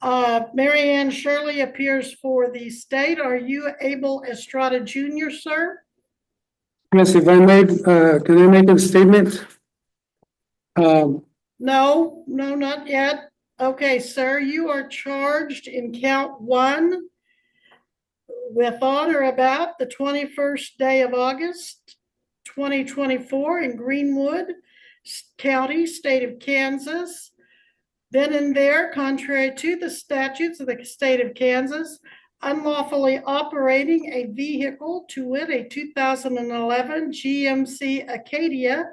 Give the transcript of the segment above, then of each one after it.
Mary Ann Shirley appears for the state. Are you Abel Estrada Jr., sir? Yes, if I may, can I make a statement? No, not yet. Okay, sir, you are charged in count one with on or about the 21st day of August, 2024 in Greenwood County, state of Kansas. Then and there, contrary to the statutes of the state of Kansas, unlawfully operating a vehicle, to wit, a 2011 GMC Acadia,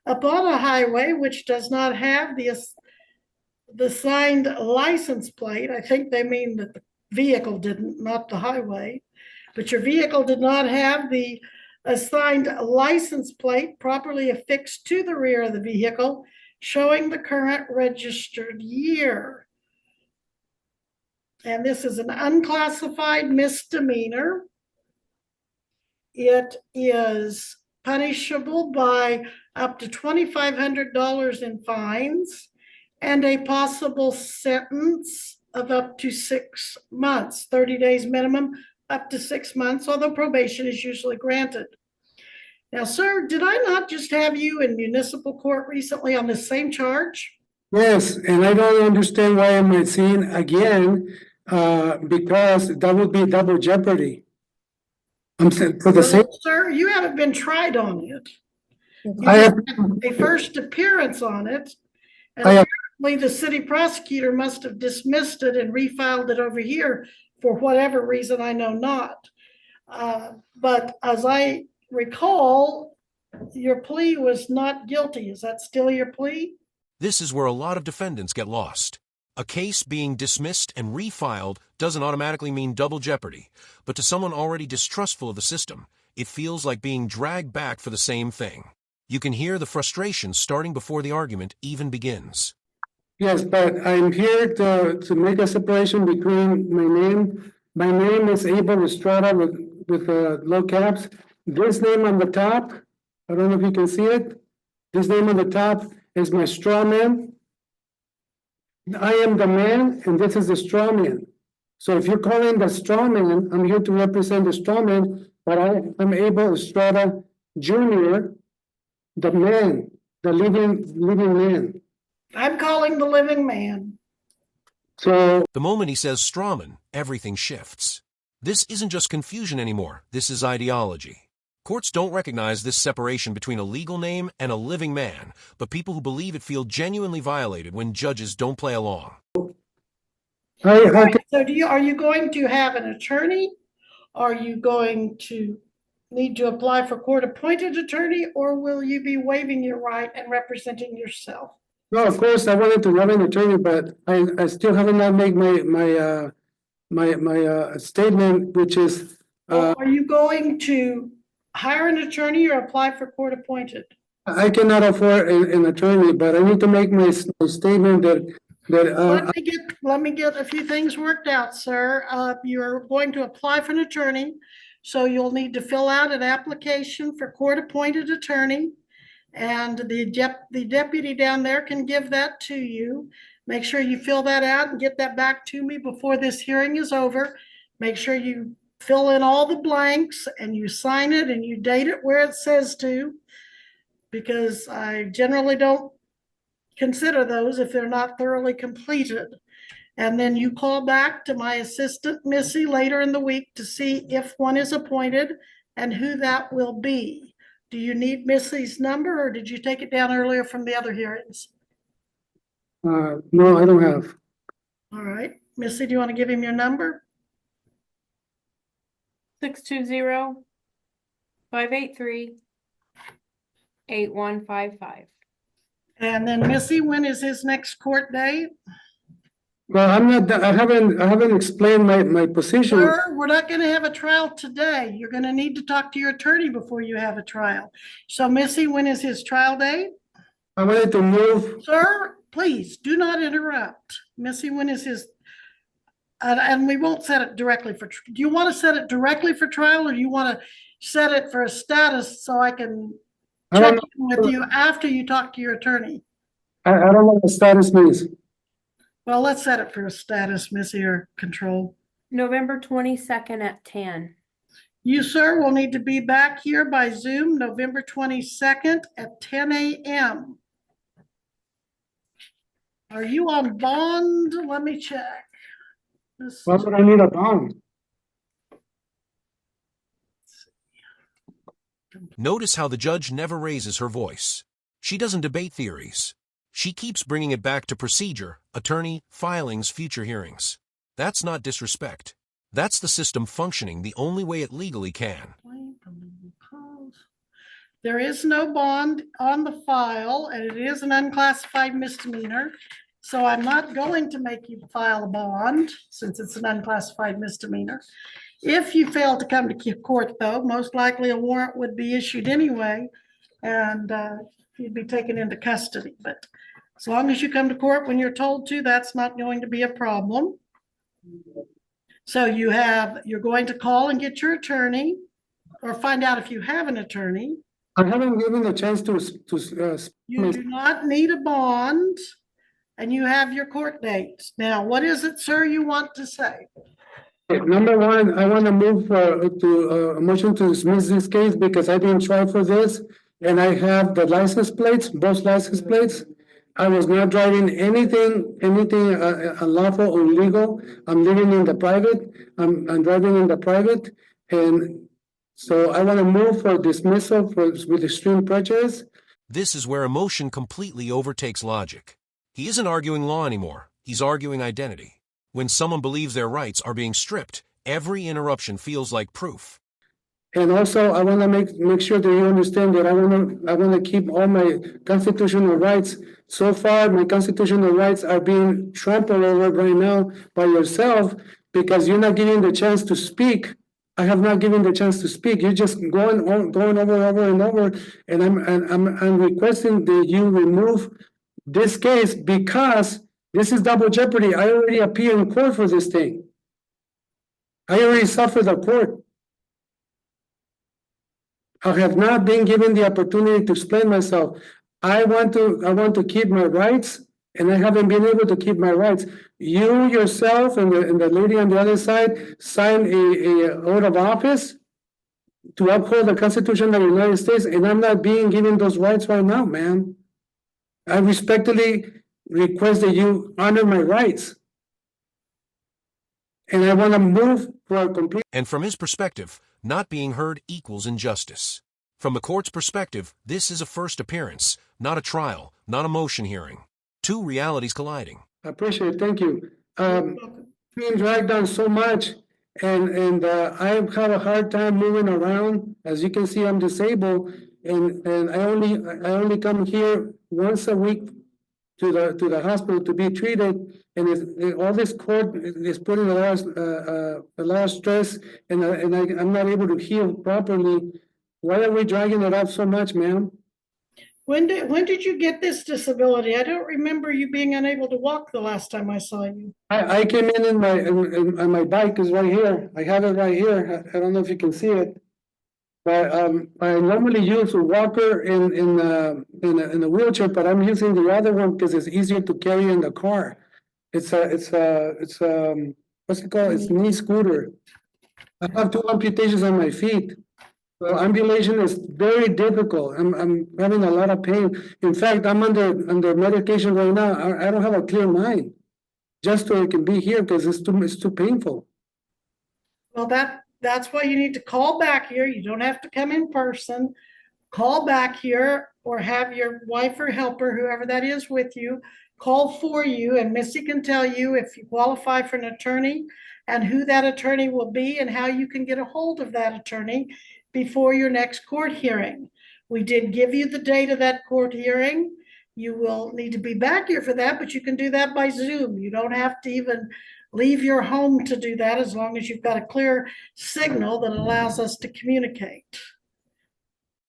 upon a highway which does not have the signed license plate. I think they mean that the vehicle didn't, not the highway, but your vehicle did not have the assigned license plate properly affixed to the rear of the vehicle, showing the current registered year. And this is an unclassified misdemeanor. It is punishable by up to $2,500 in fines and a possible sentence of up to 6 months, 30 days minimum, up to 6 months, although probation is usually granted. Now, sir, did I not just have you in municipal court recently on the same charge? yes, and I don't understand why am I seeing again, because that would be double jeopardy. I'm saying for the same, Sir, you haven't been tried on it. You I just have, had a first appearance on it. And I have, apparently the city prosecutor must have dismissed it and refiled it over here for whatever reason, I know not. But as I recall, your plea was not guilty. Is that still your plea? This is where a lot of defendants get lost. A case being dismissed and refiled doesn't automatically mean double jeopardy, but to someone already distrustful of the system, it feels like being dragged back for the same thing. You can hear the frustration starting before the argument even begins. yes, but I'm here to make a separation between my name. My name is Abel Estrada with low caps. This name on the top, I don't know if you can see it. This name on the top is my straw man. I am the man, and this is the straw man. So if you're calling the straw man, I'm here to represent the straw man, but I'm Abel Estrada Jr., the man, the living man. I'm calling the living man. So The moment he says Strawman, everything shifts. This isn't just confusion anymore, this is ideology. Courts don't recognize this separation between a legal name and a living man, but people who believe it feel genuinely violated when judges don't play along. Right. So are you going to have an attorney? Are you going to need to apply for court-appointed attorney, or will you be waiving your right and representing yourself? no, of course, I wanted to have an attorney, but I still haven't not made my statement, which is, Are you going to hire an attorney or apply for court-appointed? I cannot afford an attorney, but I need to make my statement that, Let me get a few things worked out, sir. You're going to apply for an attorney, so you'll need to fill out an application for court-appointed attorney. And the deputy down there can give that to you. Make sure you fill that out and get that back to me before this hearing is over. Make sure you fill in all the blanks and you sign it and you date it where it says to, because I generally don't consider those if they're not thoroughly completed. And then you call back to my assistant, Missy, later in the week to see if one is appointed and who that will be. Do you need Missy's number, or did you take it down earlier from the other hearings? no, I don't have. All right. Missy, do you want to give him your number? 620-583-8155. And then Missy, when is his next court date? Well, I haven't explained my position. Sir, we're not going to have a trial today. You're going to need to talk to your attorney before you have a trial. So Missy, when is his trial date? I wanted to move. Sir, please do not interrupt. Missy, when is his, and we won't set it directly for, do you want to set it directly for trial, or do you want to set it for a status so I can check in with you after you talk to your attorney? I don't know what the status means. Well, let's set it for a status, Missy, or control. November 22nd at 10. You, sir, will need to be back here by Zoom November 22nd at 10 a.m. Are you on bond? Let me check. Why would I need a bond? Notice how the judge never raises her voice. She doesn't debate theories. She keeps bringing it back to procedure, attorney, filings, future hearings. That's not disrespect. That's the system functioning the only way it legally can. There is no bond on the file, and it is an unclassified misdemeanor. So I'm not going to make you file a bond since it's an unclassified misdemeanor. If you fail to come to court, though, most likely a warrant would be issued anyway, and you'd be taken into custody. But as long as you come to court when you're told to, that's not going to be a problem. So you're going to call and get your attorney, or find out if you have an attorney. I haven't given a chance to You do not need a bond, and you have your court dates. Now, what is it, sir, you want to say? Number one, I want to move to a motion to dismiss this case because I didn't try for this, and I have the license plates, both license plates. I was not driving anything unlawful or illegal. I'm living in the private. I'm driving in the private, and so I want to move for dismissal with extreme prejudice. This is where emotion completely overtakes logic. He isn't arguing law anymore. He's arguing identity. When someone believes their rights are being stripped, every interruption feels like proof. And also, I want to make sure that you understand that I want to keep all my constitutional rights. So far, my constitutional rights are being trampled over right now by yourself because you're not giving the chance to speak. I have not given the chance to speak. You're just going over and over, and I'm requesting that you remove this case because this is double jeopardy. I already appeared in court for this thing. I already suffered the court. I have not been given the opportunity to explain myself. I want to keep my rights, and I haven't been able to keep my rights. You yourself and the lady on the other side signed a oath of office to uphold the Constitution of the United States, and I'm not being given those rights right now, man. I respectfully request that you honor my rights. And I want to move for a complete. And from his perspective, not being heard equals injustice. From the court's perspective, this is a first appearance, not a trial, not a motion hearing. Two realities colliding. I appreciate it. Thank you. Being dragged down so much, and I have a hard time moving around. As you can see, I'm disabled, and I only come here once a week to the hospital to be treated, and all this court is putting a lot of stress, and I'm not able to heal properly. Why are we dragging it out so much, ma'am? When did you get this disability? I don't remember you being unable to walk the last time I saw you. I came in my bike is right here. I have it right here. I don't know if you can see it. But I normally use a walker in a wheelchair, but I'm using the other one because it's easier to carry in the car. It's what's it called? It's knee scooter. I have 2 amputations on my feet. So ambulation is very difficult. I'm having a lot of pain. In fact, I'm under medication right now. I don't have a clear mind, just so I can be here because it's too painful. Well, that's why you need to call back here. You don't have to come in person. Call back here or have your wife or helper, whoever that is with you, call for you, and Missy can tell you if you qualify for an attorney and who that attorney will be and how you can get a hold of that attorney before your next court hearing. We did give you the date of that court hearing. You will need to be back here for that, but you can do that by Zoom. You don't have to even leave your home to do that as long as you've got a clear signal that allows us to communicate.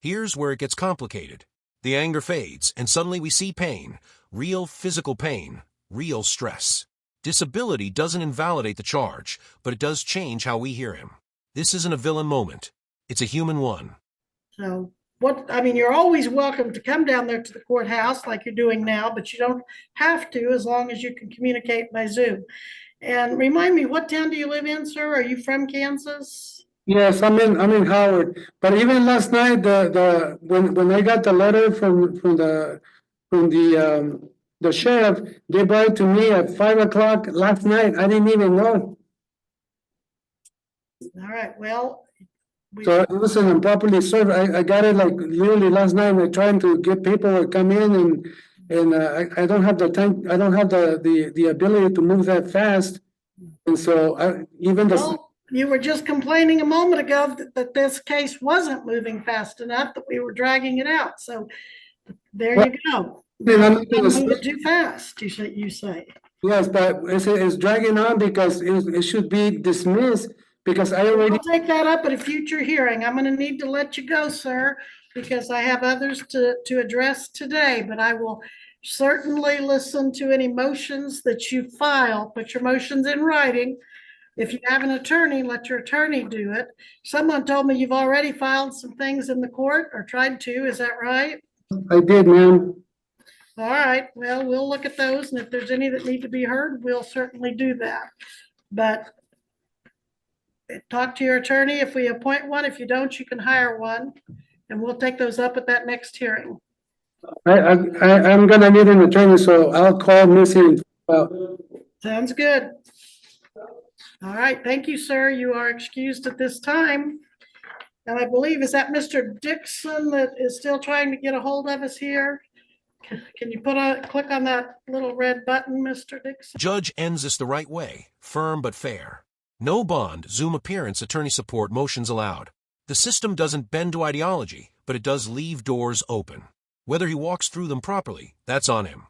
Here's where it gets complicated. The anger fades, and suddenly we see pain, real physical pain, real stress. Disability doesn't invalidate the charge, but it does change how we hear him. This isn't a villain moment. It's a human one. So I mean, you're always welcome to come down there to the courthouse like you're doing now, but you don't have to as long as you can communicate by Zoom. And remind me, what town do you live in, sir? Are you from Kansas? Yes, I'm in Howard, but even last night, when I got the letter from the sheriff, they brought it to me at 5 o'clock last night. I didn't even know. All right, well. So it wasn't improperly served. I got it like literally last night. I'm trying to get paperwork come in and I don't have the time. I don't have the ability to move that fast. And so Well, you were just complaining a moment ago that this case wasn't moving fast enough, that we were dragging it out. So there you go. Move it too fast, you say. Yes, but it's dragging on because it should be dismissed because I already. We'll take that up at a future hearing. I'm going to need to let you go, sir, because I have others to address today, but I will certainly listen to any motions that you file. Put your motions in writing. If you have an attorney, let your attorney do it. Someone told me you've already filed some things in the court or tried to. Is that right? I did, ma'am. All right. Well, we'll look at those, and if there's any that need to be heard, we'll certainly do that. But talk to your attorney if we appoint one. If you don't, you can hire one, and we'll take those up at that next hearing. I'm gonna need an attorney, so I'll call Missy. Sounds good. All right, thank you, sir. You are excused at this time. And I believe, is that Mr. Dixon that is still trying to get a hold of us here? Can you click on that little red button, Mr. Dixon? Judge ends this the right way, firm but fair. No bond, Zoom appearance, attorney support, motions allowed. The system doesn't bend to ideology, but it does leave doors open. Whether he walks through them properly, that's on him.